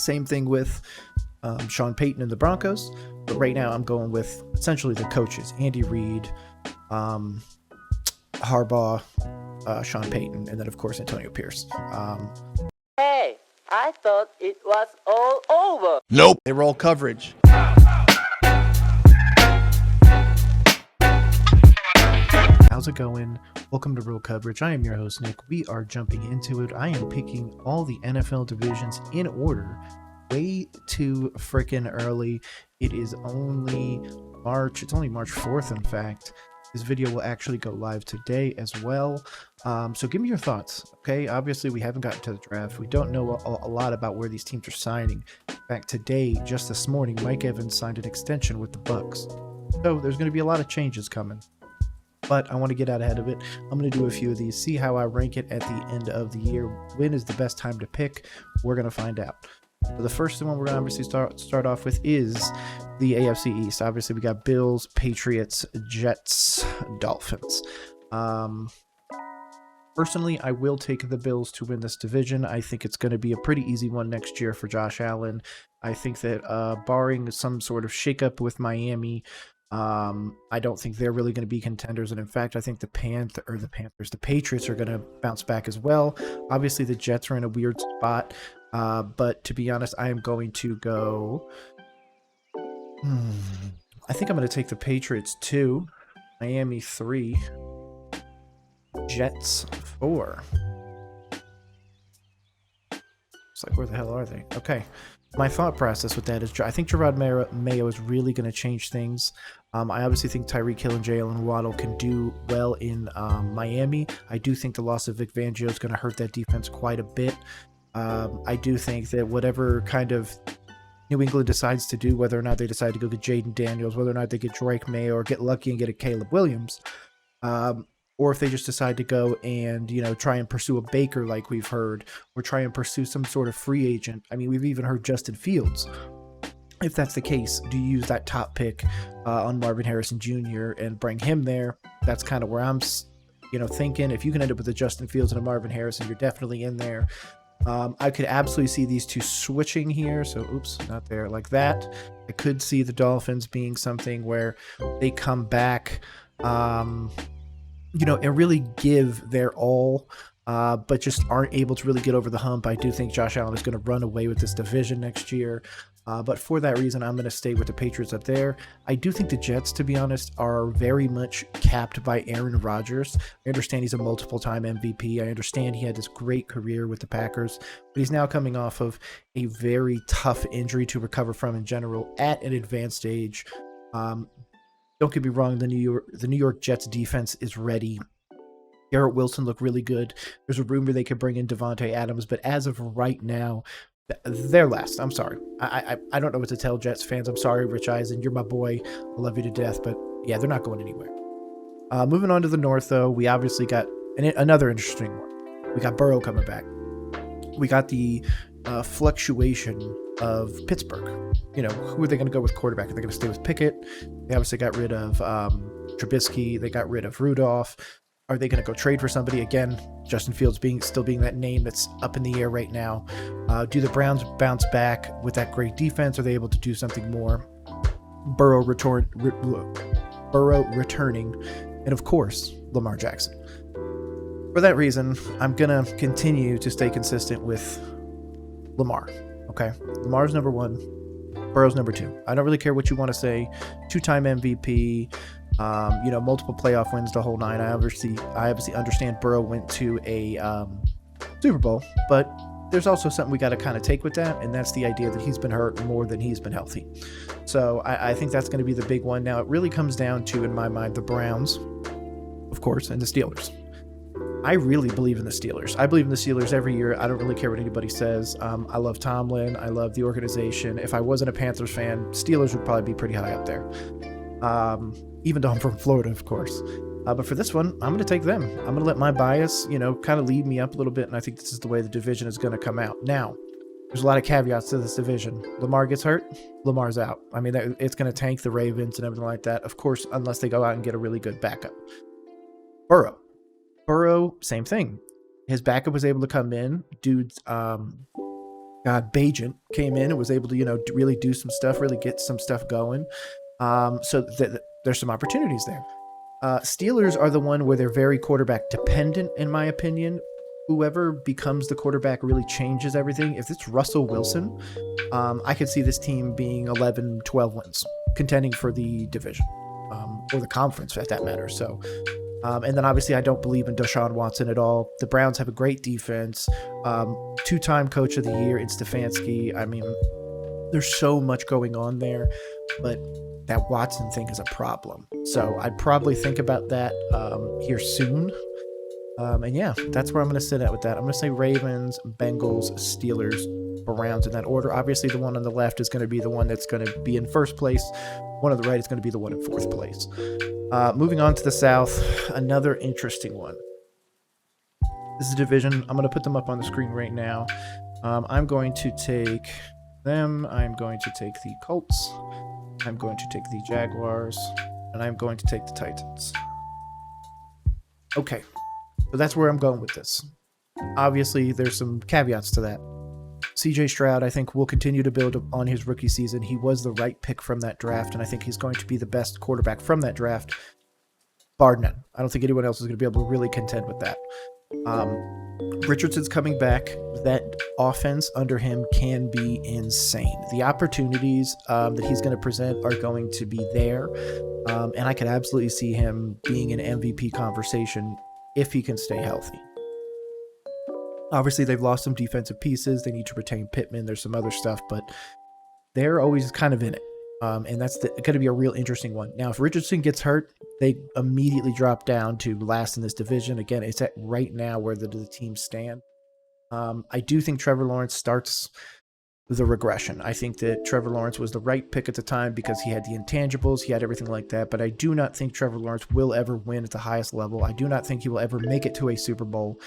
Same thing with Sean Payton and the Broncos. But right now I'm going with essentially the coaches, Andy Reid, Harbaugh, Sean Payton, and then of course Antonio Pierce. Hey, I thought it was all over. Nope. They roll coverage. How's it going? Welcome to Roll Coverage. I am your host, Nick. We are jumping into it. I am picking all the NFL divisions in order way too freaking early. It is only March. It's only March 4th, in fact. This video will actually go live today as well. So give me your thoughts, okay? Obviously, we haven't gotten to the draft. We don't know a lot about where these teams are signing. In fact, today, just this morning, Mike Evans signed an extension with the Bucks. So there's going to be a lot of changes coming. But I want to get out ahead of it. I'm going to do a few of these, see how I rank it at the end of the year. When is the best time to pick? We're going to find out. So the first one we're going to obviously start off with is the AFC East. Obviously, we got Bills, Patriots, Jets, Dolphins. Personally, I will take the Bills to win this division. I think it's going to be a pretty easy one next year for Josh Allen. I think that barring some sort of shakeup with Miami, I don't think they're really going to be contenders, and in fact, I think the Patriots are going to bounce back as well. Obviously, the Jets are in a weird spot, but to be honest, I am going to go. I think I'm going to take the Patriots 2, Miami 3, Jets 4. It's like, where the hell are they? Okay. My thought process with that is I think Gerard Mayo is really going to change things. I obviously think Tyreek Hill and Jalen Waddle can do well in Miami. I do think the loss of Vic Fangio is going to hurt that defense quite a bit. I do think that whatever kind of New England decides to do, whether or not they decide to go get Jaden Daniels, whether or not they get Drake May or get lucky and get a Caleb Williams, or if they just decide to go and, try and pursue a Baker like we've heard, or try and pursue some sort of free agent. I mean, we've even heard Justin Fields. If that's the case, do you use that top pick on Marvin Harrison Jr. and bring him there? That's kind of where I'm, thinking. If you can end up with a Justin Fields and a Marvin Harrison, you're definitely in there. I could absolutely see these two switching here. So, oops, not there like that. I could see the Dolphins being something where they come back, and really give their all, but just aren't able to really get over the hump. I do think Josh Allen is going to run away with this division next year. But for that reason, I'm going to stay with the Patriots up there. I do think the Jets, to be honest, are very much capped by Aaron Rodgers. I understand he's a multiple-time MVP. I understand he had this great career with the Packers, but he's now coming off of a very tough injury to recover from in general at an advanced age. Don't get me wrong, the New York Jets defense is ready. Garrett Wilson looked really good. There's a rumor they could bring in Devontae Adams, but as of right now, they're last. I'm sorry. I don't know what to tell Jets fans. I'm sorry, Rich Eisen. You're my boy. I love you to death, but yeah, they're not going anywhere. Moving on to the North, though, we obviously got another interesting one. We got Burrow coming back. We got the fluctuation of Pittsburgh. Who are they going to go with quarterback? Are they going to stay with Pickett? They obviously got rid of Trubisky. They got rid of Rudolph. Are they going to go trade for somebody? Again, Justin Fields still being that name that's up in the air right now. Do the Browns bounce back with that great defense? Are they able to do something more? Burrow returning, and of course, Lamar Jackson. For that reason, I'm going to continue to stay consistent with Lamar. Okay, Lamar's number 1, Burrow's number 2. I don't really care what you want to say. 2-time MVP, multiple playoff wins, the whole nine. I obviously understand Burrow went to a Super Bowl, but there's also something we got to kind of take with that, and that's the idea that he's been hurt more than he's been healthy. So I think that's going to be the big one. Now, it really comes down to, in my mind, the Browns, of course, and the Steelers. I really believe in the Steelers. I believe in the Steelers every year. I don't really care what anybody says. I love Tomlin. I love the organization. If I wasn't a Panthers fan, Steelers would probably be pretty high up there. Even though I'm from Florida, of course. But for this one, I'm going to take them. I'm going to let my bias, kind of lead me up a little bit, and I think this is the way the division is going to come out. Now, there's a lot of caveats to this division. Lamar gets hurt, Lamar's out. I mean, it's going to tank the Ravens and everything like that, of course, unless they go out and get a really good backup. Burrow, same thing. His backup was able to come in. Dude's Bajent came in and was able to, really do some stuff, really get some stuff going. So there's some opportunities there. Steelers are the one where they're very quarterback dependent, in my opinion. Whoever becomes the quarterback really changes everything. If it's Russell Wilson, I could see this team being 11, 12 wins, contending for the division, or the conference at that matter. So, and then obviously I don't believe in Deshaun Watson at all. The Browns have a great defense. Two-time coach of the year in Stefanski. I mean, there's so much going on there, but that Watson thing is a problem. So I'd probably think about that here soon. And yeah, that's where I'm going to sit at with that. I'm going to say Ravens, Bengals, Steelers, Browns in that order. Obviously, the one on the left is going to be the one that's going to be in first place. One on the right is going to be the one in fourth place. Moving on to the South, another interesting one. This is a division. I'm going to put them up on the screen right now. I'm going to take them. I'm going to take the Colts. I'm going to take the Jaguars. And I'm going to take the Titans. Okay. So that's where I'm going with this. Obviously, there's some caveats to that. CJ Stroud, I think, will continue to build on his rookie season. He was the right pick from that draft, and I think he's going to be the best quarterback from that draft, bar none. I don't think anyone else is going to be able to really contend with that. Richardson's coming back. That offense under him can be insane. The opportunities that he's going to present are going to be there, and I could absolutely see him being an MVP conversation if he can stay healthy. Obviously, they've lost some defensive pieces. They need to retain Pittman. There's some other stuff, but they're always kind of in it. And that's going to be a real interesting one. Now, if Richardson gets hurt, they immediately drop down to last in this division. Again, it's at right now where the teams stand. I do think Trevor Lawrence starts the regression. I think that Trevor Lawrence was the right pick at the time because he had the intangibles, he had everything like that, but I do not think Trevor Lawrence will ever win at the highest level. I do not think he will ever make it to a Super Bowl.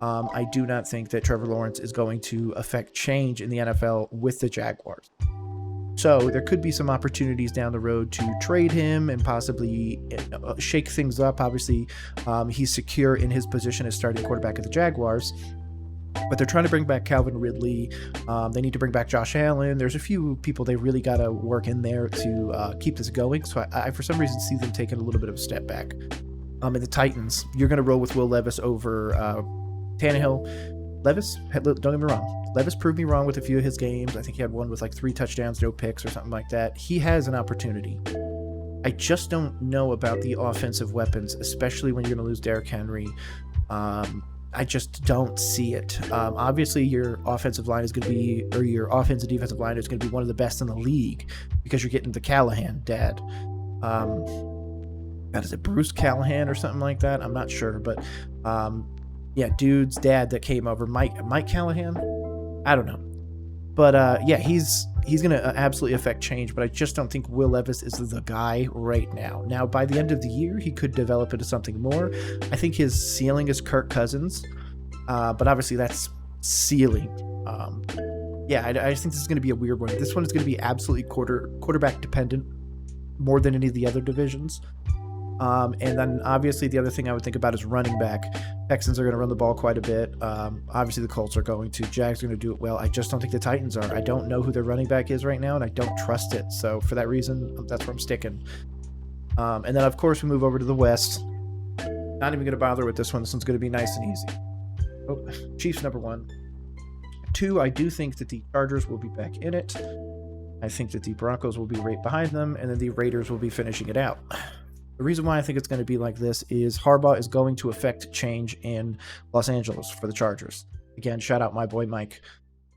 I do not think that Trevor Lawrence is going to affect change in the NFL with the Jaguars. So there could be some opportunities down the road to trade him and possibly shake things up. Obviously, he's secure in his position as starting quarterback of the Jaguars. But they're trying to bring back Calvin Ridley. They need to bring back Josh Allen. There's a few people they really got to work in there to keep this going. So I, for some reason, see them taking a little bit of a step back. And the Titans, you're going to roll with Will Levis over Tannehill. Levis, don't get me wrong. Levis proved me wrong with a few of his games. I think he had one with like 3 touchdowns, no picks or something like that. He has an opportunity. I just don't know about the offensive weapons, especially when you're going to lose Derrick Henry. I just don't see it. Obviously, your offensive line is going to be, or your offensive defensive line is going to be one of the best in the league because you're getting the Callahan dad. God, is it Bruce Callahan or something like that? I'm not sure, but yeah, dude's dad that came over, Mike Callahan. I don't know, but yeah, he's going to absolutely affect change. But I just don't think Will Levis is the guy right now. Now, by the end of the year, he could develop into something more. I think his ceiling is Kirk Cousins, but obviously that's ceiling. Yeah, I just think this is going to be a weird one. This one is going to be absolutely quarterback dependent more than any of the other divisions. And then obviously the other thing I would think about is running back. Texans are going to run the ball quite a bit. Obviously the Colts are going to. Jags are going to do it well. I just don't think the Titans are. I don't know who their running back is right now, and I don't trust it. So for that reason, that's where I'm sticking. And then of course we move over to the West. Not even going to bother with this one. This one's going to be nice and easy. Oh, Chiefs number 1. 2, I do think that the Chargers will be back in it. I think that the Broncos will be right behind them, and then the Raiders will be finishing it out. The reason why I think it's going to be like this is Harbaugh is going to affect change in Los Angeles for the Chargers. Again, shout out my boy Mike.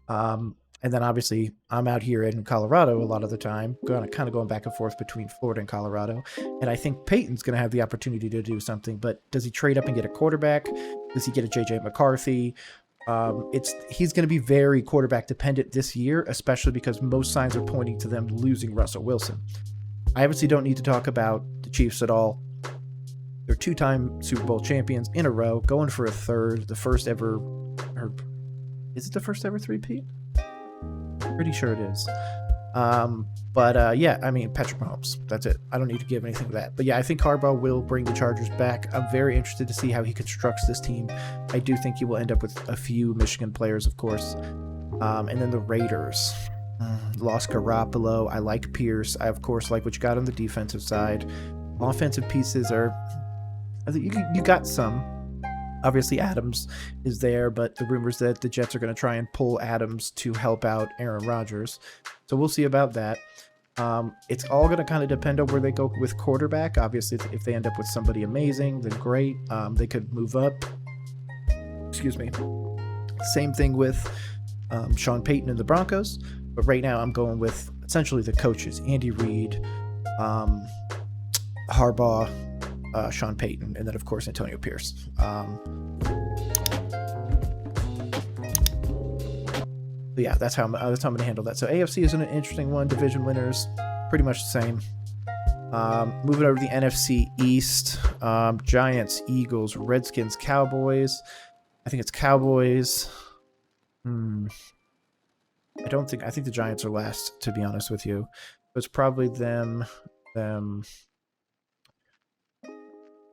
And then obviously I'm out here in Colorado a lot of the time, kind of going back and forth between Florida and Colorado. And I think Peyton's going to have the opportunity to do something, but does he trade up and get a quarterback? Does he get a JJ McCarthy? He's going to be very quarterback dependent this year, especially because most signs are pointing to them losing Russell Wilson. I obviously don't need to talk about the Chiefs at all. They're 2-time Super Bowl champions in a row, going for a third, the first ever, or is it the first ever three-peat? Pretty sure it is. Yeah, I mean, Patrick Mahomes, that's it. I don't need to give anything to that. But yeah, I think Harbaugh will bring the Chargers back. I'm very interested to see how he constructs this team. I do think he will end up with a few Michigan players, of course. And then the Raiders. Lost Garoppolo. I like Pierce. I, of course, like what you got on the defensive side. Offensive pieces are... You got some. Obviously, Adams is there, but the rumors that the Jets are going to try and pull Adams to help out Aaron Rodgers. So we'll see about that. It's all going to kind of depend on where they go with quarterback. Obviously, if they end up with somebody amazing, then great. They could move up. Excuse me. Same thing with Sean Payton and the Broncos. But right now, I'm going with essentially the coaches: Andy Reid, Harbaugh, Sean Payton, and then of course Antonio Pierce. Yeah, that's how I'm going to handle that. So AFC is an interesting one. Division winners, pretty much the same. Moving over to the NFC East, Giants, Eagles, Redskins, Cowboys. I think it's Cowboys. I think the Giants are last, to be honest with you. It's probably them,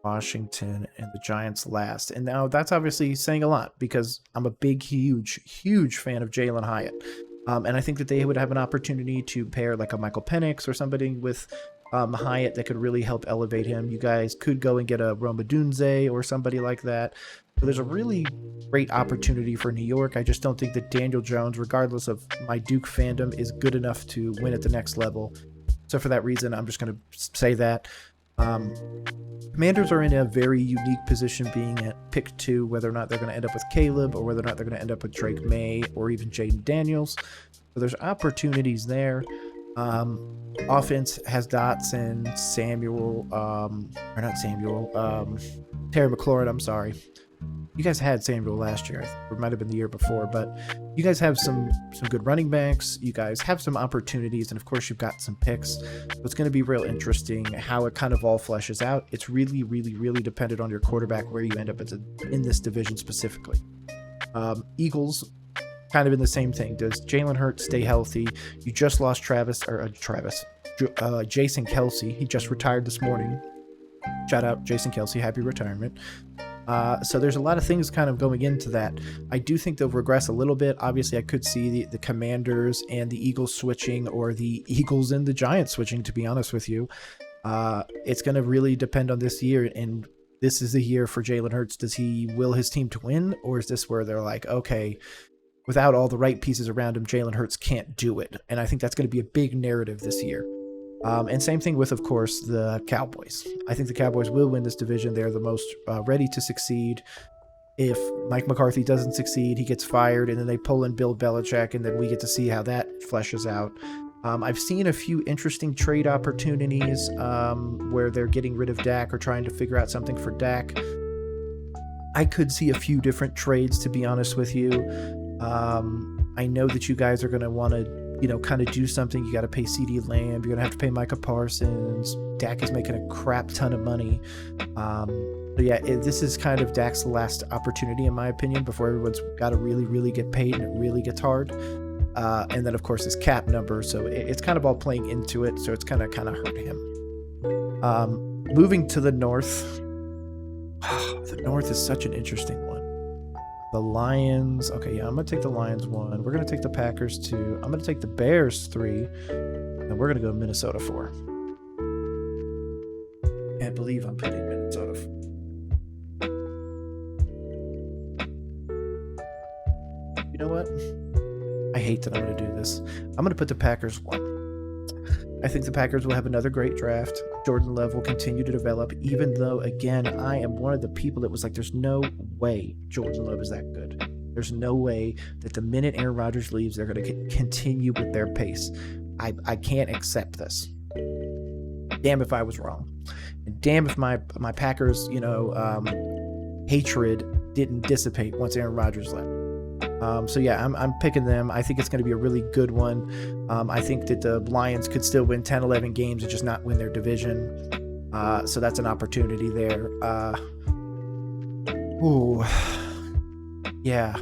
Washington, and the Giants last. And now that's obviously saying a lot because I'm a big, huge fan of Jalen Hyatt. And I think that they would have an opportunity to pair like a Michael Penix or somebody with Hyatt that could really help elevate him. You guys could go and get a Roma Dunze or somebody like that. So there's a really great opportunity for New York. I just don't think that Daniel Jones, regardless of my Duke fandom, is good enough to win at the next level. So for that reason, I'm just going to say that. Commanders are in a very unique position being at pick 2, whether or not they're going to end up with Caleb or whether or not they're going to end up with Drake May or even Jaden Daniels. So there's opportunities there. Offense has Dotson, Terry McLaurin, I'm sorry. You guys had Samuel last year, or it might have been the year before, but you guys have some good running backs. You guys have some opportunities, and of course you've got some picks. So it's going to be real interesting how it kind of all fleshes out. It's really, really, really dependent on your quarterback where you end up in this division specifically. Eagles, kind of in the same thing. Does Jalen Hurts stay healthy? You just lost Jason Kelsey. He just retired this morning. Shout out Jason Kelsey, happy retirement. So there's a lot of things kind of going into that. I do think they'll regress a little bit. Obviously, I could see the Commanders and the Eagles switching, or the Eagles and the Giants switching, to be honest with you. It's going to really depend on this year, and this is the year for Jalen Hurts. Does he will his team to win, or is this where they're like, okay, without all the right pieces around him, Jalen Hurts can't do it? And I think that's going to be a big narrative this year. And same thing with, of course, the Cowboys. I think the Cowboys will win this division. They're the most ready to succeed. If Mike McCarthy doesn't succeed, he gets fired, and then they pull in Bill Belichick, and then we get to see how that fleshes out. I've seen a few interesting trade opportunities where they're getting rid of Dak or trying to figure out something for Dak. I could see a few different trades, to be honest with you. I know that you guys are going to want to kind of do something. You got to pay CeeDee Lamb. You're going to have to pay Micah Parsons. Dak is making a crap ton of money. But yeah, this is kind of Dak's last opportunity, in my opinion, before everyone's got to really, really get paid and it really gets hard. And then, of course, his cap number. So it's kind of all playing into it. So it's kind of hurt him. Moving to the North. The North is such an interesting one. The Lions. Okay, yeah, I'm going to take the Lions 1. We're going to take the Packers 2. I'm going to take the Bears 3. And we're going to go Minnesota 4. Can't believe I'm picking Minnesota 4. You know what? I hate that I'm going to do this. I'm going to put the Packers 1. I think the Packers will have another great draft. Jordan Love will continue to develop, even though, again, I am one of the people that was like, there's no way Jordan Love is that good. There's no way that the minute Aaron Rodgers leaves, they're going to continue with their pace. I can't accept this. Damn if I was wrong. And damn if my Packers, hatred didn't dissipate once Aaron Rodgers left. So yeah, I'm picking them. I think it's going to be a really good one. I think that the Lions could still win 10, 11 games and just not win their division. So that's an opportunity there. Yeah.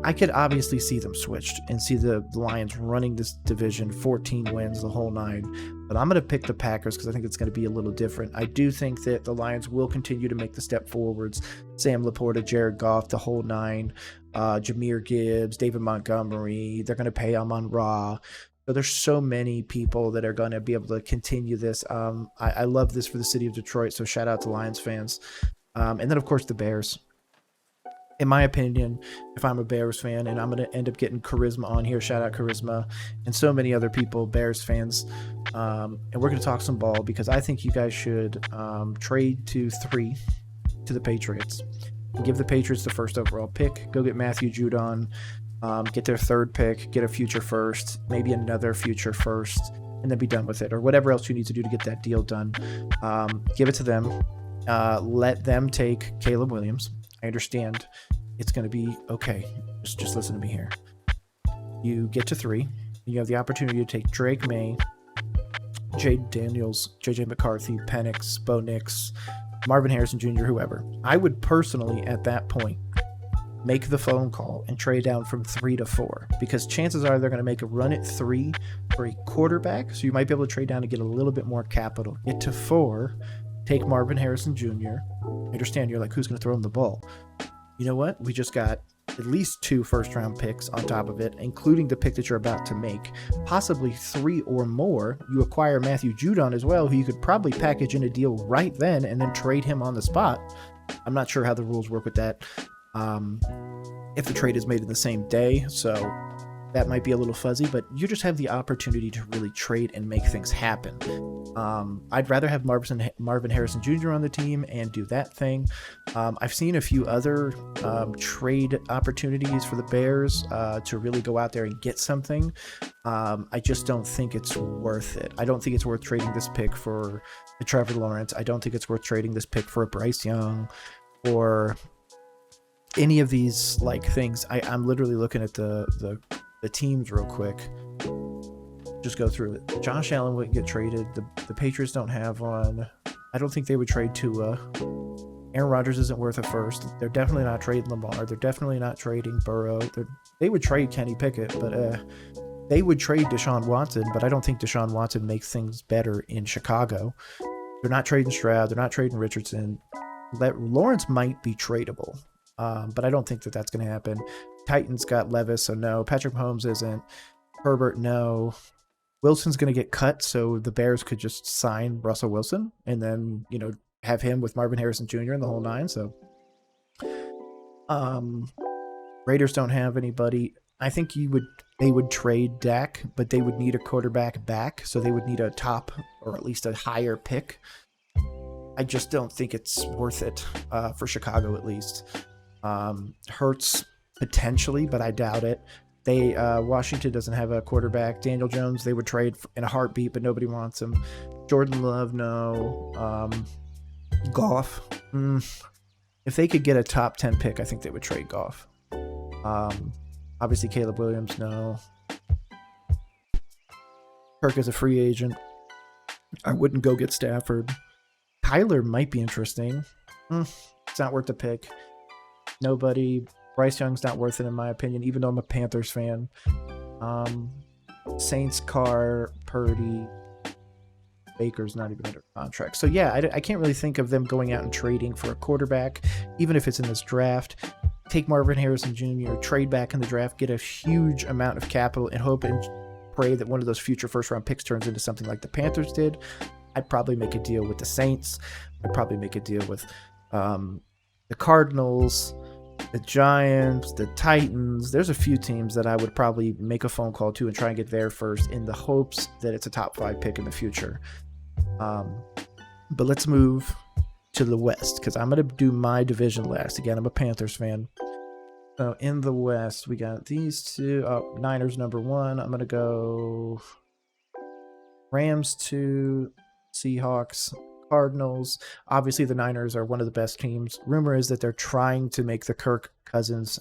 I could obviously see them switched and see the Lions running this division, 14 wins, the whole nine. But I'm going to pick the Packers because I think it's going to be a little different. I do think that the Lions will continue to make the step forwards. Sam Laporta, Jared Goff, the whole nine, Jahmyr Gibbs, David Montgomery. They're going to pay Amon-Ra. So there's so many people that are going to be able to continue this. I love this for the city of Detroit, so shout out to Lions fans. And then, of course, the Bears. In my opinion, if I'm a Bears fan, and I'm going to end up getting Charisma on here, shout out Charisma, and so many other people, Bears fans, and we're going to talk some ball because I think you guys should trade to 3 to the Patriots. Give the Patriots the first overall pick. Go get Matthew Judon, get their 3rd pick, get a future first, maybe another future first, and then be done with it, or whatever else you need to do to get that deal done. Give it to them. Let them take Caleb Williams. I understand it's going to be okay. Just listen to me here. You get to 3. You have the opportunity to take Drake May, Jade Daniels, JJ McCarthy, Penix, Bo Nix, Marvin Harrison Jr., whoever. I would personally, at that point, make the phone call and trade down from 3 to 4 because chances are they're going to make a run at 3 for a quarterback. So you might be able to trade down to get a little bit more capital. Get to 4. Take Marvin Harrison Jr. I understand you're like, who's going to throw him the ball? You know what? We just got at least 2 first-round picks on top of it, including the pick that you're about to make. Possibly 3 or more. You acquire Matthew Judon as well, who you could probably package in a deal right then and then trade him on the spot. I'm not sure how the rules work with that. If the trade is made in the same day, so that might be a little fuzzy, but you just have the opportunity to really trade and make things happen. I'd rather have Marvin Harrison Jr. on the team and do that thing. I've seen a few other trade opportunities for the Bears to really go out there and get something. I just don't think it's worth it. I don't think it's worth trading this pick for a Trevor Lawrence. I don't think it's worth trading this pick for a Bryce Young or any of these like things. I'm literally looking at the teams real quick. Just go through it. Josh Allen wouldn't get traded. The Patriots don't have one. I don't think they would trade Tua. Aaron Rodgers isn't worth a first. They're definitely not trading Lamar. They're definitely not trading Burrow. They would trade Kenny Pickett, but they would trade Deshaun Watson, but I don't think Deshaun Watson makes things better in Chicago. They're not trading Stroud. They're not trading Richardson. Lawrence might be tradable, but I don't think that that's going to happen. Titans got Levis, so no. Patrick Mahomes isn't. Herbert, no. Wilson's going to get cut, so the Bears could just sign Russell Wilson and then, have him with Marvin Harrison Jr. and the whole nine. So, Raiders don't have anybody. I think they would trade Dak, but they would need a quarterback back, so they would need a top or at least a higher pick. I just don't think it's worth it for Chicago, at least. Hurts potentially, but I doubt it. Washington doesn't have a quarterback. Daniel Jones, they would trade in a heartbeat, but nobody wants him. Jordan Love, no. Goff, if they could get a top 10 pick, I think they would trade Goff. Obviously Caleb Williams, no. Kirk is a free agent. I wouldn't go get Stafford. Kyler might be interesting. It's not worth the pick. Nobody. Bryce Young's not worth it, in my opinion, even though I'm a Panthers fan. Saints, Carr, Purdy, Baker's not even under contract. So, yeah, I can't really think of them going out and trading for a quarterback, even if it's in this draft. Take Marvin Harrison Jr., trade back in the draft, get a huge amount of capital, and hope and pray that one of those future first-round picks turns into something like the Panthers did. I'd probably make a deal with the Saints. I'd probably make a deal with the Cardinals, the Giants, the Titans. There's a few teams that I would probably make a phone call to and try and get there first in the hopes that it's a top 5 pick in the future. But let's move to the West because I'm going to do my division last. Again, I'm a Panthers fan. So in the West, we got these two. Niners number 1. I'm going to go Rams 2, Seahawks, Cardinals. Obviously, the Niners are one of the best teams. Rumor is that they're trying to make the Kirk Cousins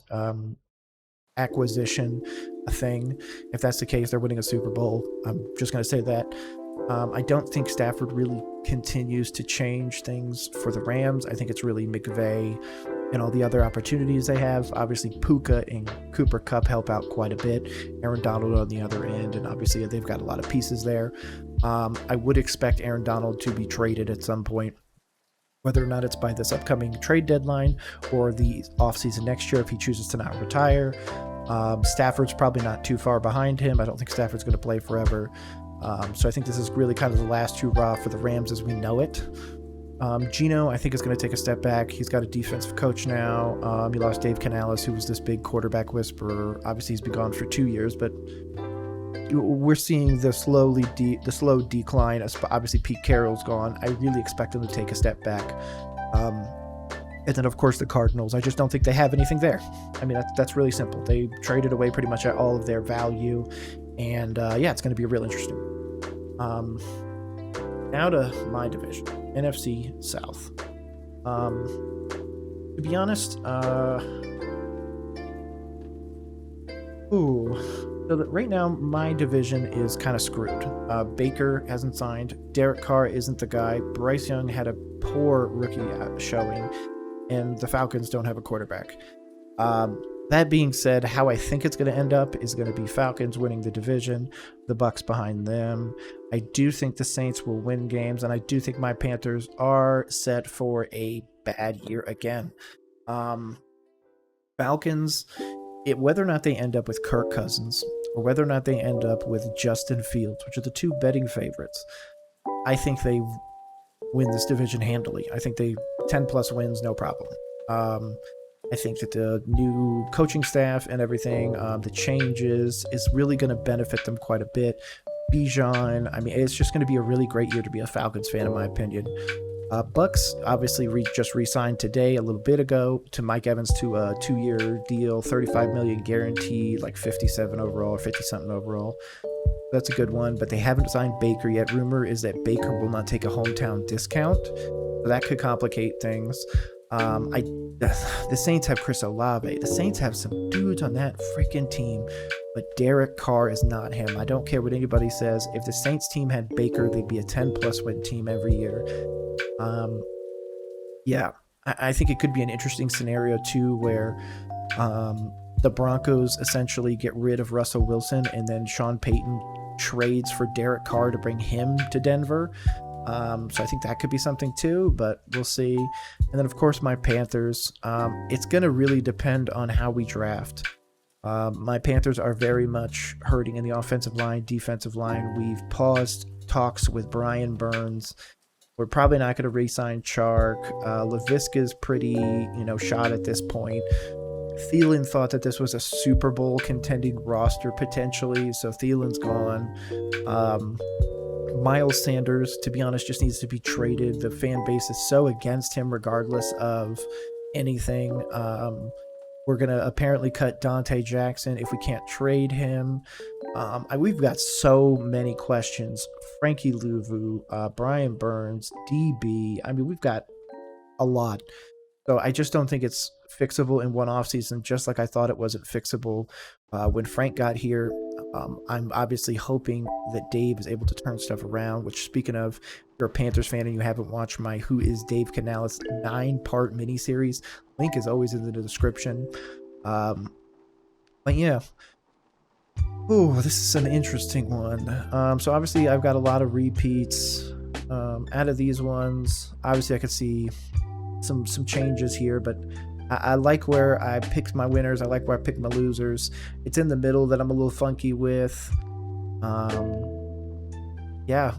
acquisition a thing. If that's the case, they're winning a Super Bowl. I'm just going to say that. I don't think Stafford really continues to change things for the Rams. I think it's really McVay and all the other opportunities they have. Obviously, Puka and Cooper Kupp help out quite a bit. Aaron Donald on the other end, and obviously they've got a lot of pieces there. I would expect Aaron Donald to be traded at some point, whether or not it's by this upcoming trade deadline or the offseason next year if he chooses to not retire. Stafford's probably not too far behind him. I don't think Stafford's going to play forever. So I think this is really kind of the last hurrah for the Rams as we know it. Geno, I think, is going to take a step back. He's got a defensive coach now. He lost Dave Canales, who was this big quarterback whisperer. Obviously, he's been gone for 2 years, but we're seeing the slow decline. Obviously, Pete Carroll's gone. I really expect him to take a step back. And then, of course, the Cardinals. I just don't think they have anything there. I mean, that's really simple. They traded away pretty much all of their value. And, yeah, it's going to be real interesting. Now to my division, NFC South. To be honest, so right now my division is kind of screwed. Baker hasn't signed. Derek Carr isn't the guy. Bryce Young had a poor rookie showing, and the Falcons don't have a quarterback. That being said, how I think it's going to end up is going to be Falcons winning the division, the Bucs behind them. I do think the Saints will win games, and I do think my Panthers are set for a bad year again. Falcons, whether or not they end up with Kirk Cousins or whether or not they end up with Justin Fields, which are the two betting favorites, I think they win this division handily. I think they 10 plus wins, no problem. I think that the new coaching staff and everything, the changes, is really going to benefit them quite a bit. Bijan, I mean, it's just going to be a really great year to be a Falcons fan, in my opinion. Bucks obviously just re-signed today, a little bit ago, to Mike Evans to a 2-year deal, $35 million guaranteed, like 57 overall or 50-something overall. That's a good one, but they haven't signed Baker yet. Rumor is that Baker will not take a hometown discount, so that could complicate things. The Saints have Chris Olave. The Saints have some dudes on that freaking team, but Derek Carr is not him. I don't care what anybody says. If the Saints team had Baker, they'd be a 10-plus win team every year. Yeah, I think it could be an interesting scenario too, where the Broncos essentially get rid of Russell Wilson, and then Sean Payton trades for Derek Carr to bring him to Denver. So I think that could be something too, but we'll see. And then, of course, my Panthers. It's going to really depend on how we draft. My Panthers are very much hurting in the offensive line, defensive line. We've paused talks with Brian Burns. We're probably not going to re-sign Chark. Laviska's pretty, shot at this point. Thielen thought that this was a Super Bowl contending roster potentially, so Thielen's gone. Miles Sanders, to be honest, just needs to be traded. The fan base is so against him regardless of anything. We're going to apparently cut Dante Jackson if we can't trade him. We've got so many questions. Frankie Louvu, Brian Burns, DB. I mean, we've got a lot. So I just don't think it's fixable in one offseason, just like I thought it wasn't fixable when Frank got here. I'm obviously hoping that Dave is able to turn stuff around, which, speaking of, if you're a Panthers fan and you haven't watched my Who is Dave Canales 9-part miniseries, link is always in the description. But yeah. Oh, this is an interesting one. So obviously I've got a lot of repeats. Out of these ones, obviously I could see some changes here, but I like where I picked my winners. I like where I picked my losers. It's in the middle that I'm a little funky with. Yeah.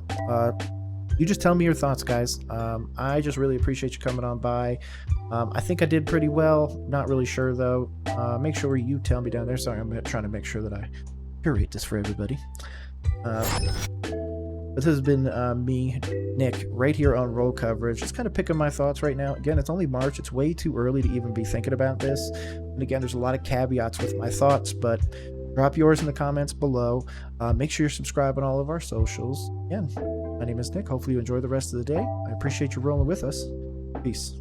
You just tell me your thoughts, guys. I just really appreciate you coming on by. I think I did pretty well. Not really sure, though. Make sure you tell me down there. Sorry, I'm trying to make sure that I curate this for everybody. This has been me, Nick, right here on Roll Coverage. Just kind of picking my thoughts right now. Again, it's only March. It's way too early to even be thinking about this. And again, there's a lot of caveats with my thoughts, but drop yours in the comments below. Make sure you're subscribed on all of our socials. Again, my name is Nick. Hopefully you enjoy the rest of the day. I appreciate you rolling with us. Peace.